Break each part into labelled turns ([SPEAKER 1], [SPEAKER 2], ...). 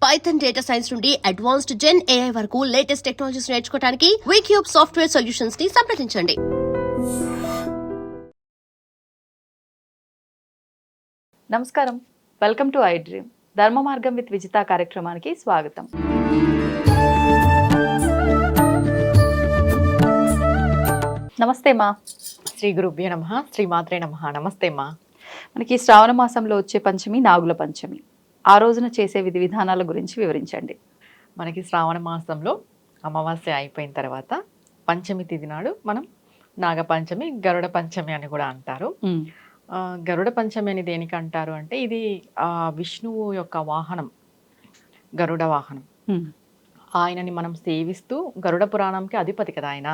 [SPEAKER 1] Python data science నుండి advanced జెన్ AI వరకు latest technologies నేర్చుకోవడానికి వీక్యూబ్ సాఫ్ట్వేర్ సొల్యూషన్స్ ని సంప్రదించండి.
[SPEAKER 2] నమస్కారం, వెల్కమ్ టు ఐ డ్రీమ్. ధర్మ మార్గం విత్ విజిత కార్యక్రమానికి స్వాగతం. నమస్తే మా.
[SPEAKER 3] శ్రీ గురుభ్యో నమః, శ్రీ మాత్రే నమః. నమస్తే మా.
[SPEAKER 2] మనకి శ్రావణ మాసంలో వచ్చే పంచమి నాగుల పంచమి. ఆ రోజున చేసే విధి విధానాల గురించి వివరించండి.
[SPEAKER 3] మనకి శ్రావణ మాసంలో అమావాస్య అయిపోయిన తర్వాత పంచమి తిథి నాడు మనం నాగపంచమి, గరుడ పంచమి అని కూడా అంటారు. గరుడ పంచమి అని దేనికి అంటారు అంటే ఇది విష్ణువు యొక్క వాహనం, గరుడ వాహనం. ఆయనని మనం సేవిస్తూ, గరుడ పురాణంకి అధిపతి కదా ఆయన.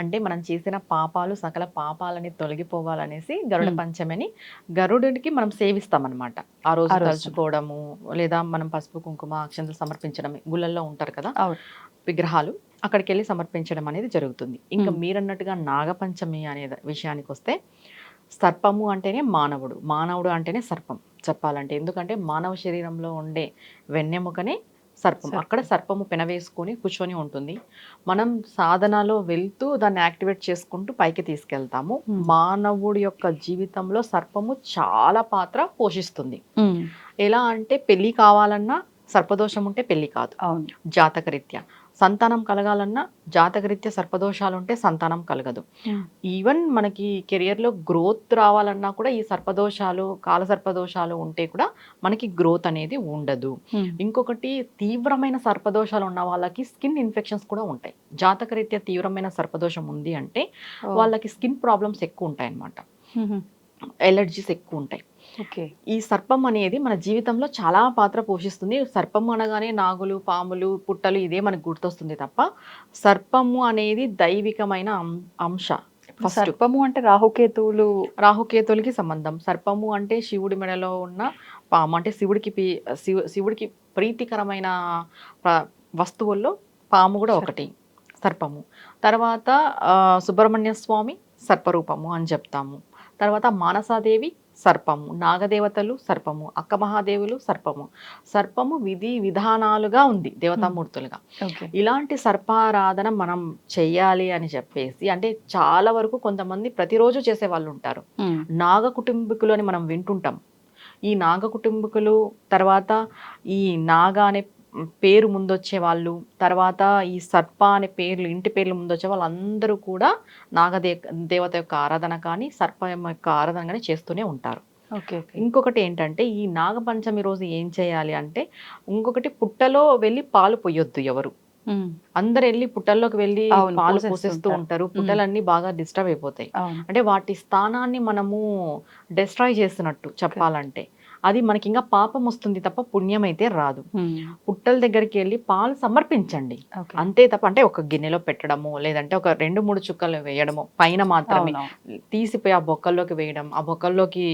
[SPEAKER 3] అంటే మనం చేసిన పాపాలు, సకల పాపాలని తొలగిపోవాలనేసి గరుడ పంచమిని గరుడికి మనం సేవిస్తాం అనమాట. ఆ రోజు తలుచుకోవడము, లేదా మనం పసుపు కుంకుమ అక్షంతలు సమర్పించడం, గుళ్ళల్లో ఉంటారు కదా విగ్రహాలు, అక్కడికి వెళ్ళి సమర్పించడం అనేది జరుగుతుంది. ఇంకా మీరన్నట్టుగా నాగపంచమి అనే విషయానికి వస్తే, సర్పము అంటేనే మానవుడు, మానవుడు అంటేనే సర్పం చెప్పాలంటే. ఎందుకంటే మానవ శరీరంలో ఉండే వెన్నెముకనే సర్పం. అక్కడ సర్పము పెనవేసుకొని కూర్చొని ఉంటుంది. మనం సాధనలో వెళ్తూ దాన్ని యాక్టివేట్ చేసుకుంటూ పైకి తీసుకెళ్తాము. మానవుడి యొక్క జీవితంలో సర్పము చాలా పాత్ర పోషిస్తుంది. ఎలా అంటే పెళ్లి కావాలన్నా సర్పదోషం ఉంటే పెళ్లి కాదు, జాతకరీత్యా. సంతానం కలగాలన్నా జాతకరీత్యా సర్పదోషాలు ఉంటే సంతానం కలగదు. ఈవెన్ మనకి కెరియర్లో గ్రోత్ రావాలన్నా కూడా ఈ సర్పదోషాలు, కాల సర్పదోషాలు ఉంటే కూడా మనకి గ్రోత్ అనేది ఉండదు. ఇంకొకటి, తీవ్రమైన సర్పదోషాలు ఉన్న వాళ్ళకి స్కిన్ ఇన్ఫెక్షన్స్ కూడా ఉంటాయి. జాతకరీత్యా తీవ్రమైన సర్పదోషం ఉంది అంటే వాళ్ళకి స్కిన్ ప్రాబ్లమ్స్ ఎక్కువ ఉంటాయి అన్నమాట, ఎలర్జీస్ ఎక్కువ ఉంటాయి. ఈ సర్పం అనేది మన జీవితంలో చాలా పాత్ర పోషిస్తుంది. సర్పము అనగానే నాగులు, పాములు, పుట్టలు ఇదే మనకు గుర్తొస్తుంది తప్ప సర్పము అనేది దైవికమైన అంశ.
[SPEAKER 2] సర్పము అంటే రాహుకేతువులకి
[SPEAKER 3] సంబంధం. సర్పము అంటే శివుడి మెడలో ఉన్న పాము. అంటే శివుడికి ప్రీతికరమైన వస్తువుల్లో పాము కూడా ఒకటి, సర్పము. తర్వాత సుబ్రహ్మణ్య స్వామి సర్పరూపము అని చెప్తాము. తర్వాత మానసాదేవి సర్పము, నాగదేవతలు సర్పము, అక్క మహాదేవులు సర్పము. సర్పము విధి విధానాలుగా ఉంది దేవతామూర్తులుగా. ఇలాంటి సర్పారాధన మనం చెయ్యాలి అని చెప్పేసి, అంటే చాలా వరకు కొంతమంది ప్రతిరోజు చేసే వాళ్ళు ఉంటారు. నాగ కుటుంబీకులు అని మనం వింటుంటాం. ఈ నాగ కుటుంబీకులు, తర్వాత ఈ నాగ అనే పేరు ముందొచ్చే వాళ్ళు, తర్వాత ఈ సర్ప అనే పేర్లు, ఇంటి పేర్లు ముందొచ్చే వాళ్ళు అందరూ కూడా దేవత యొక్క ఆరాధన కానీ సర్పం యొక్క ఆరాధన కానీ చేస్తూనే ఉంటారు. ఇంకొకటి ఏంటంటే, ఈ నాగపంచమి రోజు ఏం చేయాలి అంటే, ఇంకొకటి పుట్టలో వెళ్ళి పాలు పొయ్యొద్దు ఎవరు. అందరు వెళ్ళి పుట్టల్లోకి వెళ్ళి పాలు పోసేస్తూ ఉంటారు. పుట్టలన్నీ బాగా డిస్టర్బ్ అయిపోతాయి. అంటే వాటి స్థానాన్ని మనము డిస్ట్రాయ్ చేస్తున్నట్టు చెప్పాలంటే. అది మనకి ఇంకా పాపం వస్తుంది తప్ప పుణ్యం అయితే రాదు. పుట్టల దగ్గరికి వెళ్ళి పాలు సమర్పించండి అంతే తప్ప, అంటే ఒక గిన్నెలో పెట్టడము, లేదంటే ఒక 2-3 చుక్కలు వేయడము, పైన మాత్రమే తీసిపోయి ఆ బొక్కల్లోకి వేయడం, ఆ బొక్కల్లోకి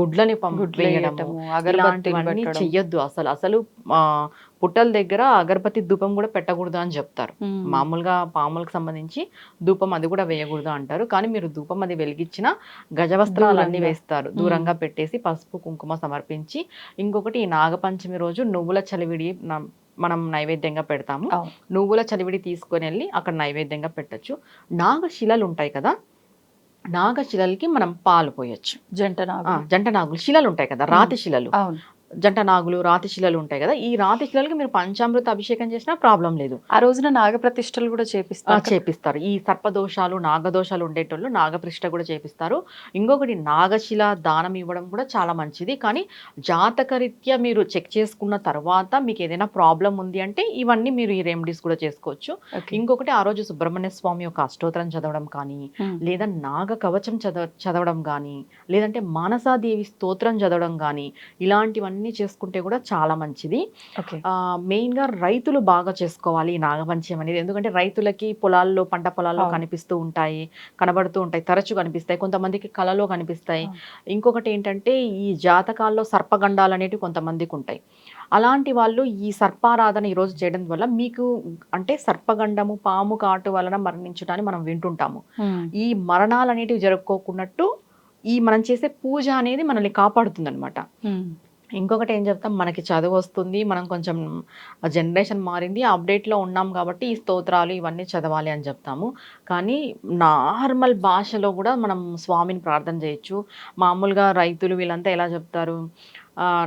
[SPEAKER 3] గుడ్లని వేయడము, ఇలాంటివన్నీ చెయ్యొద్దు. అసలు పుట్టల దగ్గర అగరబత్తి ధూపం కూడా పెట్టకూడదు అని చెప్తారు. మామూలుగా పాములకు సంబంధించి ధూపం అది కూడా వేయకూడదు అంటారు. కానీ మీరు ధూపం అది వెలిగించిన గజవస్త్రాలు అన్ని వేస్తారు, దూరంగా పెట్టేసి పసుపు కుంకుమ సమర్పించి. ఇంకొకటి, ఈ నాగపంచమి రోజు నువ్వుల చలివిడి మనం నైవేద్యంగా పెడతాము. నువ్వుల చలివిడి తీసుకొని వెళ్ళి అక్కడ నైవేద్యంగా పెట్టచ్చు. నాగశిలలు ఉంటాయి కదా, నాగశిలలకి మనం పాలు పోయొచ్చు. జంట నాగులు శిలలు ఉంటాయి కదా, రాతి శిలలు, జంట నాగులు, రాతి శిలలు ఉంటాయి కదా. ఈ రాతి శిలలకి మీరు పంచామృత అభిషేకం చేసినా ప్రాబ్లం లేదు.
[SPEAKER 2] ఆ రోజున నాగప్రతిష్టలు కూడా
[SPEAKER 3] చేపిస్తారు. ఈ సర్పదోషాలు, నాగదోషాలు ఉండేటోళ్ళు నాగప్రతిష్ఠ కూడా చేపిస్తారు. ఇంకొకటి, నాగశిల దానం ఇవ్వడం కూడా చాలా మంచిది. కానీ జాతకరీత్యా మీరు చెక్ చేసుకున్న తర్వాత మీకు ఏదైనా ప్రాబ్లం ఉంది అంటే ఇవన్నీ మీరు ఈ రెమెడీస్ కూడా చేసుకోవచ్చు. ఇంకొకటి, ఆ రోజు సుబ్రహ్మణ్య స్వామి యొక్క అష్టోత్తరం చదవడం కానీ, లేదా నాగ కవచం చదవడం కానీ, లేదంటే మానసాదేవి స్తోత్రం చదవడం కానీ, ఇలాంటివన్నీ చేసుకుంటే కూడా చాలా మంచిది. మెయిన్ గా రైతులు బాగా చేసుకోవాలి ఈ నాగపంచమి అనేది. ఎందుకంటే రైతులకి పొలాల్లో, పంట పొలాల్లో కనబడుతూ ఉంటాయి, తరచు కనిపిస్తాయి, కొంతమందికి కళలో కనిపిస్తాయి. ఇంకొకటి ఏంటంటే, ఈ జాతకాల్లో సర్పగండాలు అనేవి కొంతమందికి ఉంటాయి. అలాంటి వాళ్ళు ఈ సర్పారాధన ఈరోజు చేయడం వల్ల మీకు, అంటే సర్పగండము, పాము కాటు వలన మరణించడాన్ని మనం వింటుంటాము. ఈ మరణాలు అనేటివి జరుపుకోకున్నట్టు ఈ మనం చేసే పూజ అనేది మనల్ని కాపాడుతుంది అనమాట. ఇంకొకటి ఏం చెప్తాం, మనకి చదువు వస్తుంది, మనం కొంచెం జనరేషన్ మారింది, అప్డేట్లో ఉన్నాం కాబట్టి ఈ స్తోత్రాలు ఇవన్నీ చదవాలి అని చెప్తాము. కానీ నార్మల్ భాషలో కూడా మనం స్వామిని ప్రార్థన చేయొచ్చు. మామూలుగా రైతులు వీళ్ళంతా ఎలా చెప్తారు,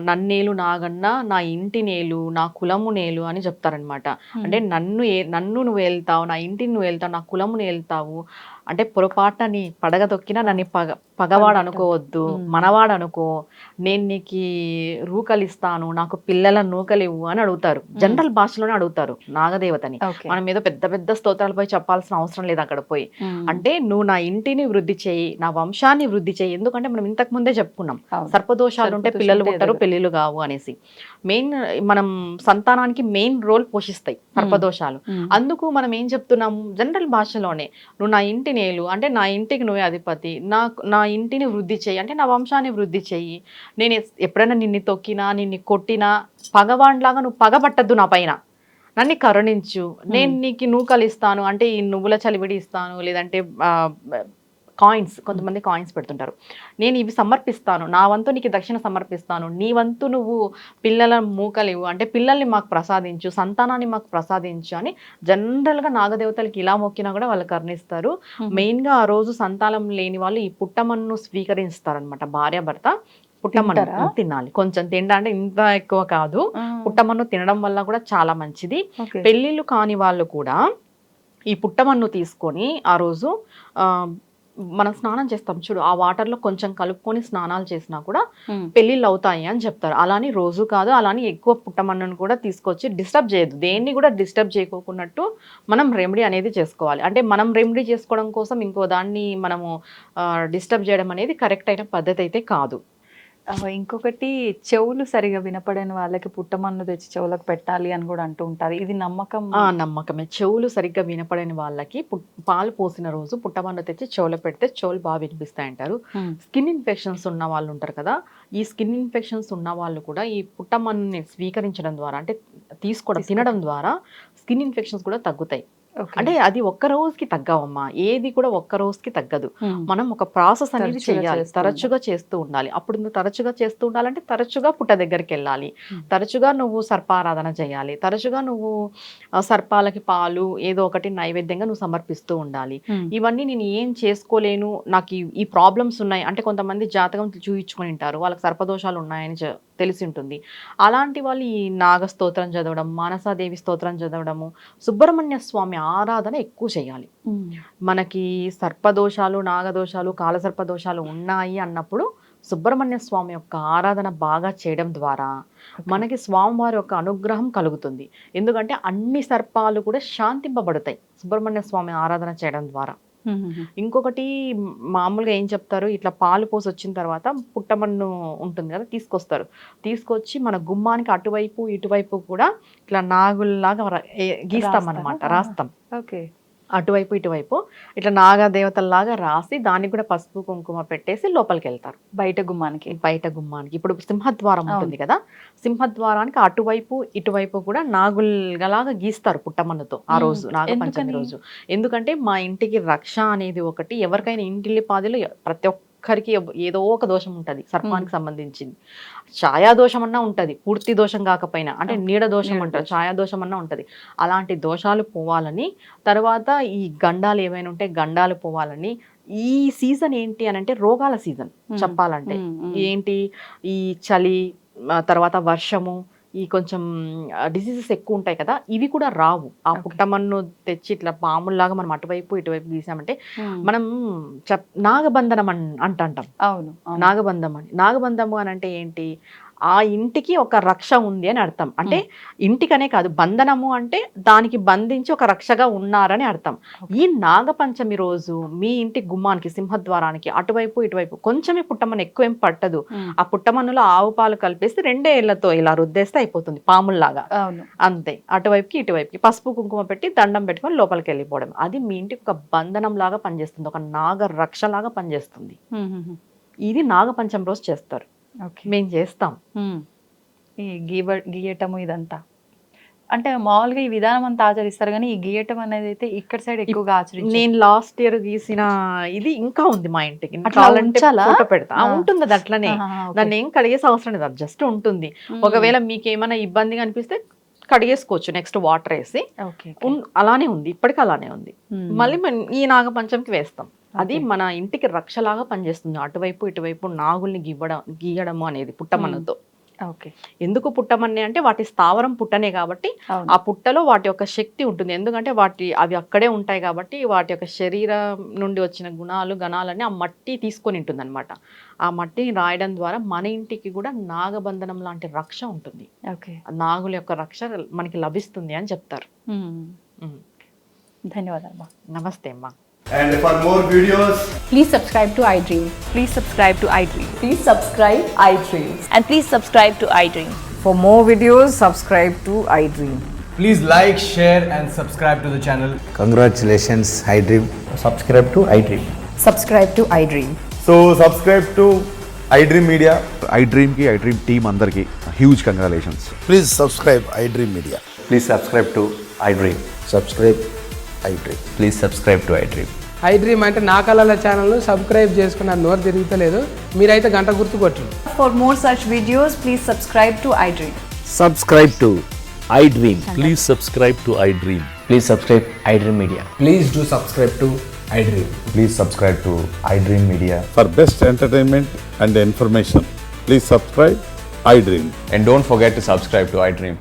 [SPEAKER 3] నన్నేలు నాగన్న, నా ఇంటి నేలు, నా కులము నేలు అని చెప్తారనమాట. అంటే నన్ను నువ్వు వెళ్తావు, నా ఇంటిని నువ్వు వెళ్తావు, నా కులమును వెళ్తావు. అంటే పొరపాటున నీ పడగ తొక్కినా నన్ను పగవాడు అనుకోవద్దు, మనవాడు అనుకో, నేను నీకు రూకలిస్తాను, నాకు పిల్లల నూకలివ్వు అని అడుగుతారు. జనరల్ భాషలోనే అడుగుతారు నాగదేవతని. మనం ఏదో పెద్ద పెద్ద స్తోత్రాలు పోయి చెప్పాల్సిన అవసరం లేదు అక్కడ పోయి. అంటే నువ్వు నా ఇంటిని వృద్ధి చేయి, నా వంశాన్ని వృద్ధి చేయి. ఎందుకంటే మనం ఇంతకు ముందే చెప్పుకున్నాం, సర్పదోషాలు ఉంటే పిల్లలు పుట్టరు, పెళ్లిళ్ళు కావు అనేసి. మెయిన్ మనం సంతానానికి మెయిన్ రోల్ పోషిస్తాయి సర్పదోషాలు. అందుకు మనం ఏం చెప్తున్నాము, జనరల్ భాషలోనే నువ్వు నా ఇంటి నేలు అంటే నా ఇంటికి నువ్వే అధిపతి, నా ఇంటిని వృద్ధి చెయ్యి అంటే నా వంశాన్ని వృద్ధి చెయ్యి. నేను ఎప్పుడైనా నిన్ను తొక్కినా, నిన్ను కొట్టినా, పగవాడిలాగా నువ్వు పగబట్టద్దు నా పైన, నన్ను కరుణించు, నేను నీకు నూకలు ఇస్తాను అంటే ఈ నువ్వుల చలివిడి ఇస్తాను, లేదంటే కాయిన్స్, కొంతమంది కాయిన్స్ పెడుతుంటారు, నేను ఇవి సమర్పిస్తాను, నా వంతు నీకు దక్షిణ సమర్పిస్తాను, నీ వంతు నువ్వు పిల్లల మూకలివు అంటే పిల్లల్ని మాకు ప్రసాదించు, సంతానాన్ని మాకు ప్రసాదించు అని జనరల్గా నాగదేవతలకి ఇలా మొక్కినా కూడా వాళ్ళు కరుణిస్తారు. మెయిన్గా ఆ రోజు సంతానం లేని వాళ్ళు ఈ పుట్టమన్ను స్వీకరిస్తారనమాట. భార్యాభర్త పుట్టమన్ను తినాలి, కొంచెం తిండా అంటే ఇంత ఎక్కువ కాదు. పుట్టమన్ను తినడం వల్ల కూడా చాలా మంచిది. పెళ్ళిళ్ళు కాని వాళ్ళు కూడా ఈ పుట్టమన్ను తీసుకొని ఆ రోజు మనం స్నానం చేస్తాం చూడు, ఆ వాటర్లో కొంచెం కలుపుకొని స్నానాలు చేసినా కూడా పెళ్ళిళ్ళు అవుతాయి అని చెప్తారు. అలాని రోజు కాదు, అలాని ఎక్కువ పుట్టమన్నును కూడా తీసుకొచ్చి డిస్టర్బ్ చేయదు, దేన్ని కూడా డిస్టర్బ్ చేయకోకున్నట్టు మనం రెమెడీ అనేది చేసుకోవాలి. అంటే మనం రెమెడీ చేసుకోవడం కోసం ఇంకో దాన్ని మనము డిస్టర్బ్ చేయడం అనేది కరెక్ట్ అయిన పద్ధతి అయితే కాదు.
[SPEAKER 2] ఇంకొకటి, చెవులు సరిగా వినపడని వాళ్ళకి పుట్టమన్ను తెచ్చి చెవులకు పెట్టాలి అని కూడా అంటూ ఉంటారు. ఇది నమ్మకం?
[SPEAKER 3] నమ్మకమే. చెవులు సరిగ్గా వినపడని వాళ్ళకి పాలు పోసిన రోజు పుట్టమన్ను తెచ్చి చెవులు పెడితే చెవులు బాగా వినిపిస్తాయంటారు. స్కిన్ ఇన్ఫెక్షన్స్ ఉన్న వాళ్ళు ఉంటారు కదా, ఈ స్కిన్ ఇన్ఫెక్షన్స్ ఉన్న వాళ్ళు కూడా ఈ పుట్టమన్నుని స్వీకరించడం ద్వారా అంటే తీసుకోవడం తినడం ద్వారా స్కిన్ ఇన్ఫెక్షన్స్ కూడా తగ్గుతాయి. అంటే అది ఒక్క రోజుకి తగ్గవమ్మా, ఏది కూడా ఒక్క రోజుకి తగ్గదు. మనం ఒక ప్రాసెస్ అనేది చేయాలి, తరచుగా చేస్తూ ఉండాలి. అప్పుడు నువ్వు తరచుగా చేస్తూ ఉండాలంటే తరచుగా పుట్ట దగ్గరికి వెళ్ళాలి, తరచుగా నువ్వు సర్పారాధన చేయాలి, తరచుగా నువ్వు సర్పాలకి పాలు ఏదో ఒకటి నైవేద్యంగా నువ్వు సమర్పిస్తూ ఉండాలి. ఇవన్నీ నేను ఏం చేసుకోలేను, నాకు ఈ ప్రాబ్లమ్స్ ఉన్నాయి అంటే కొంతమంది జాతకం చూయించుకొని ఉంటారు, వాళ్ళకి సర్పదోషాలు ఉన్నాయని తెలిసి ఉంటుంది. అలాంటి వాళ్ళు ఈ నాగ స్తోత్రం చదవడం, మానసాదేవి స్తోత్రం చదవడము, సుబ్రహ్మణ్య స్వామి ఆరాధన ఎక్కువ చేయాలి. మనకి సర్పదోషాలు, నాగదోషాలు, కాలసర్పదోషాలు ఉన్నాయి అన్నప్పుడు సుబ్రహ్మణ్య స్వామి యొక్క ఆరాధన బాగా చేయడం ద్వారా మనకి స్వామివారి యొక్క అనుగ్రహం కలుగుతుంది. ఎందుకంటే అన్ని సర్పాలు కూడా శాంతింపబడతాయి సుబ్రహ్మణ్య స్వామి ఆరాధన చేయడం ద్వారా. ఇంకొకటి మామూలుగా ఏం చెప్తారు, ఇట్లా పాలు పోసి వచ్చిన తర్వాత పుట్టమన్ను ఉంటుంది కదా, తీసుకొచ్చి మన గుమ్మానికి అటువైపు ఇటువైపు కూడా ఇట్లా నాగుల్లాగా గీస్తాం అనమాట, రాస్తాం. అటువైపు ఇటువైపు ఇట్లా నాగదేవతల్లాగా రాసి దానికి కూడా పసుపు కుంకుమ పెట్టేసి లోపలికి వెళ్తారు. బయట గుమ్మానికి ఇప్పుడు సింహద్వారం ఉంటుంది కదా, సింహద్వారానికి అటువైపు ఇటువైపు కూడా నాగుల్లాగా గీస్తారు పుట్టమన్నుతో ఆ రోజు, నాగపంచమి రోజు. ఎందుకంటే మా ఇంటికి రక్ష అనేది ఒకటి, ఎవరికైనా ఇంటిల్లి పాదిలో ప్రతి ఒక్కరికి ఏదో ఒక దోషం ఉంటుంది సర్పానికి సంబంధించింది. ఛాయాదోషం అన్నా ఉంటుంది, పూర్తి దోషం కాకపోయినా, అంటే నీడ దోషం అంటారు, ఛాయాదోషం అన్నా ఉంటుంది. అలాంటి దోషాలు పోవాలని, తర్వాత ఈ గండాలు ఏమైనా ఉంటే గండాలు పోవాలని. ఈ సీజన్ ఏంటి అని అంటే రోగాల సీజన్ చెప్పాలంటే. ఏంటి, ఈ చలి తర్వాత వర్షము, ఈ కొంచెం డిసీజెస్ ఎక్కువ ఉంటాయి కదా, ఇవి కూడా రావు. ఆ పుట్టమన్ను తెచ్చి ఇట్లా పాముల్లాగా మనం అటువైపు ఇటువైపు గీసామంటే మనం నాగబంధనం అంటాం. అవును, నాగబంధము అని అంటే ఏంటి, ఆ ఇంటికి ఒక రక్ష ఉంది అని అర్థం. అంటే ఇంటికనే కాదు, బంధనము అంటే దానికి బంధించి ఒక రక్షగా ఉన్నారని అర్థం. ఈ నాగపంచమి రోజు మీ ఇంటి గుమ్మానికి, సింహద్వారానికి అటువైపు ఇటువైపు కొంచెమే పుట్టమన్ను, ఎక్కువ ఏం పట్టదు. ఆ పుట్టమన్నులో ఆవు పాలు కలిపేసి 2 ఏళ్లతో ఇలా రుద్దేస్తే అయిపోతుంది పాముల్లాగా. అంతే, అటువైపుకి ఇటువైపుకి పసుపు కుంకుమ పెట్టి దండం పెట్టుకొని లోపలికి వెళ్ళిపోవడం. అది మీ ఇంటికి ఒక బంధనం లాగా పనిచేస్తుంది, ఒక నాగ రక్ష లాగా పనిచేస్తుంది. ఇది నాగపంచమి రోజు చేస్తారు, మేము చేస్తాం.
[SPEAKER 2] ఈ గీయటము ఇదంతా అంటే మామూలుగా ఈ విధానం అంతా ఆచరిస్తారు కానీ ఈ గీయటం అనేది అయితే ఇక్కడ సైడ్ ఎక్కువగా ఆచరించారు.
[SPEAKER 3] నేను లాస్ట్ ఇయర్ గీసిన ఇది ఇంకా ఉంది మా ఇంటికి.
[SPEAKER 2] అట్లా
[SPEAKER 3] కావాలంటే
[SPEAKER 2] ఉంచాలా?
[SPEAKER 3] ఫోటో పెడతా. ఉంటుంది అది అట్లనే.
[SPEAKER 2] ఆహా, okay.
[SPEAKER 3] దాన్ని ఏం కడిగేసి అవసరం లేదు, అది జస్ట్ ఉంటుంది. ఒకవేళ మీకు ఏమైనా ఇబ్బందిగా అనిపిస్తే కడిగేసుకోవచ్చు నెక్స్ట్ వాటర్ వేసి.
[SPEAKER 2] ఓకే
[SPEAKER 3] అలానే ఉంది, ఇప్పటికీ అలానే ఉంది. మళ్ళీ మనం ఈ నాగపంచమికి వేస్తాం. అది మన ఇంటికి రక్షలాగా పనిచేస్తుంది. అటువైపు ఇటువైపు నాగుల్ని గీయడము అనేది పుట్టమన్నుతో.
[SPEAKER 2] ఓకే.
[SPEAKER 3] ఎందుకు పుట్టమన్నే అంటే వాటి స్థావరం పుట్టనే కాబట్టి ఆ పుట్టలో వాటి యొక్క శక్తి ఉంటుంది. ఎందుకంటే అవి అక్కడే ఉంటాయి కాబట్టి వాటి యొక్క శరీరం నుండి వచ్చిన గణాలన్నీ ఆ మట్టి తీసుకొని ఉంటుంది అనమాట. ఆ మట్టిని రాయడం ద్వారా మన ఇంటికి కూడా నాగబంధనం లాంటి రక్ష ఉంటుంది.
[SPEAKER 2] ఓకే.
[SPEAKER 3] నాగుల యొక్క రక్ష మనకి లభిస్తుంది అని చెప్తారు.
[SPEAKER 2] ధన్యవాదాలు.
[SPEAKER 3] నమస్తే అమ్మా.
[SPEAKER 4] And for more videos,
[SPEAKER 5] Please subscribe to iDream.
[SPEAKER 2] Please subscribe to iDream.
[SPEAKER 5] Please subscribe iDream.
[SPEAKER 6] And please subscribe to iDream.
[SPEAKER 5] For more videos, subscribe to iDream.
[SPEAKER 4] please like, share, and subscribe to the channel.
[SPEAKER 7] Congratulations, iDream.
[SPEAKER 8] Subscribe to iDream.
[SPEAKER 5] Subscribe to iDream.
[SPEAKER 8] So subscribe to iDream Media.
[SPEAKER 9] iDream ki iDream team andarki huge congratulations.
[SPEAKER 7] Please subscribe iDream Media.
[SPEAKER 8] Please subscribe to iDream.
[SPEAKER 7] Subscribe iDream.
[SPEAKER 8] Please subscribe to iDream.
[SPEAKER 10] iDream అంటే నా కళల ఛానల్ను subscribe చేసుకున్న నోరు తిరుగుతలేదు, మీరైతే గంట గుర్తు కొట్టండి.
[SPEAKER 5] For more such videos, please subscribe to iDream.
[SPEAKER 7] Subscribe to iDream.
[SPEAKER 11] Please subscribe to iDream.
[SPEAKER 8] Please subscribe iDream Media.
[SPEAKER 4] Please do subscribe to iDream.
[SPEAKER 8] Please subscribe to iDream Media.
[SPEAKER 9] For best entertainment and information, please subscribe iDream.
[SPEAKER 8] And don't forget to subscribe to iDream.